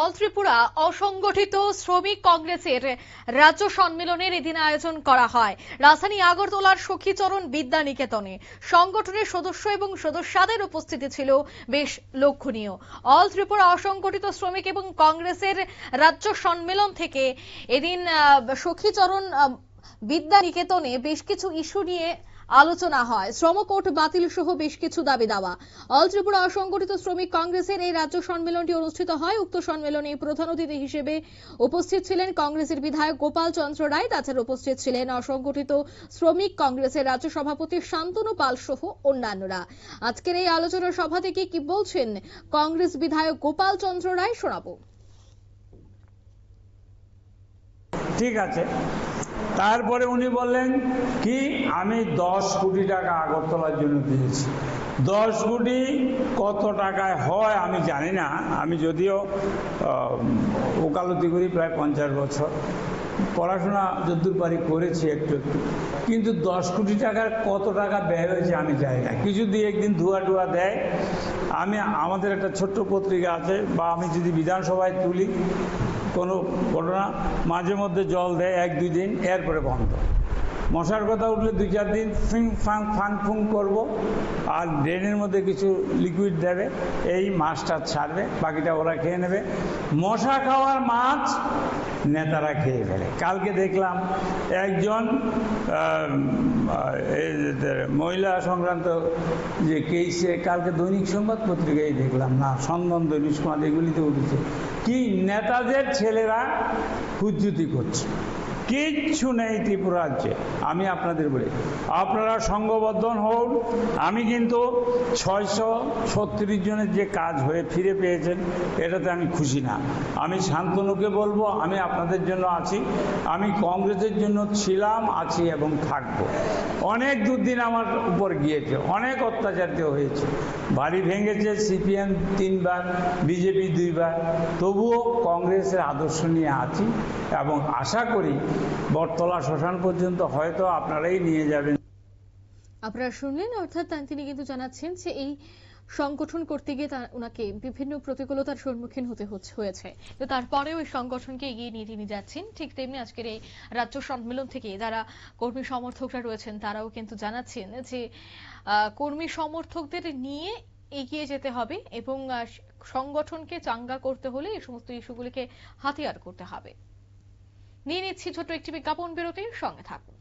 All Tripura অসংগঠিত শ্রমিক কংগ্রেসের রাজ্য সম্মেলনের এদিন আয়োজন করা হয় রাজধানী আগরতলার সখীচরণ বিদ্যানিকেতনে। সংগঠনের সদস্য এবং সদস্যদের উপস্থিতি ছিল বেশ লক্ষণীয়। অল ত্রিপুরা অসংগঠিত শ্রমিক এবং কংগ্রেসের রাজ্য সম্মেলন থেকে এদিন সখীচরণ বিদ্যানিকেতনে বেশ কিছু ইস্যু নিয়ে আলোচনা হয়। শ্রম কোড বাতিল সহ বেশ কিছু দাবি দাওয়া। অল ত্রিপুরা অসংগঠিত শ্রমিক কংগ্রেসের এই রাজ্য সম্মেলনটি অনুষ্ঠিত হয়। উক্ত সম্মেলনে প্রধান অতিথি হিসেবে উপস্থিত ছিলেন কংগ্রেসের বিধায়ক গোপাল চন্দ্র রায়। তাছাড়া উপস্থিত ছিলেন অসংগঠিত শ্রমিক কংগ্রেসের রাজ্য সভাপতি শান্তনু পাল সহ অন্যান্যরা। আজকের এই আলোচনা সভা থেকে কি বলছেন কংগ্রেস বিধায়ক গোপাল চন্দ্র রায় শোনাবো। ঠিক আছে, তারপরে উনি বললেন কি আমি 10 কোটি টাকা আগরতলার জন্য দিয়েছি। 10 কোটি কত টাকায় হয় আমি জানি না, আমি যদিও ওকালতি করি প্রায় 50 বছর, পড়াশোনা যদ্দূর পারি করেছি একটু একটু, কিন্তু 10 কোটি টাকার কত টাকা ব্যয় হয়েছে আমি জানি না। কিছু দিয়ে একদিন ধোয়া টুয়া দেয়। আমাদের একটা ছোট্ট পত্রিকা আছে, বা আমি যদি বিধানসভায় তুলি কোনো ঘটনা, মাঝে মধ্যে জল দেয় 1-2 দিন, এরপরে বন্ধ। মশার কথা উঠলে 2-4 দিন ফিং ফাং ফাং ফুং করবো, আর ড্রেনের মধ্যে কিছু লিকুইড দেবে, এই মাছটা ছাড়বে, বাকিটা ওরা খেয়ে নেবে। মশা খাওয়ার মাছ নেতারা খেয়ে ফেলে। কালকে দেখলাম একজন মহিলা সংক্রান্ত যে কেসে, কালকে দৈনিক সংবাদ পত্রিকায় দেখলাম, না সন্ধান, দৈনিক সংবাদ, এগুলিতে উঠেছে কি নেতাদের ছেলেরা হুজ্জুতি করছে। কিচ্ছু নেই ত্রিপুরা রাজ্যে। আমি আপনাদের বলি, আপনারা সংঘবদ্ধ হন। আমি কিন্তু 636 জনের যে কাজ হয়ে ফিরে পেয়েছেন, এটাতে আমি খুশি না। আমি শান্তনুকে বলবো, আমি আপনাদের জন্য আছি, আমি কংগ্রেসের জন্য ছিলাম, আছি এবং থাকব। অনেক দুর্দিন আমার উপর গিয়েছে, অনেক অত্যাচারিত হয়েছে, বাড়ি ভেঙেছে সিপিএম 3 বার, বিজেপি 2 বার, তবুও কংগ্রেসের আদর্শ নিয়ে আছি এবং আশা করি বটতলা শ্মশান পর্যন্ত হয়তো আপনারাই নিয়ে যাবেন। আপনারা শুনলেন, অর্থাৎ তিনি কিন্তু জানাচ্ছেন যে এই সংগঠন করতে গিয়ে ওনাকে বিভিন্ন প্রতিকূলতার সম্মুখীন হতে হয়েছে, তো তারপরেও এই সংগঠনকে এগিয়ে নিয়ে তিনি যাচ্ছেন। ঠিক তেমনি আজকের এই রাজ্য সম্মেলন থেকে যারা কর্মী সমর্থকরা রয়েছেন তারাও কিন্তু জানাচ্ছেন যে কর্মী সমর্থকদের নিয়ে এগিয়ে যেতে হবে এবং সংগঠনকে চাঙ্গা করতে হলে এই সমস্ত ইস্যুগুলিকে হাতিয়ার করতে হবে। নিয়ে নিচ্ছি ছোট্ট একটি বিজ্ঞাপন বিরতির, সঙ্গে থাকুন।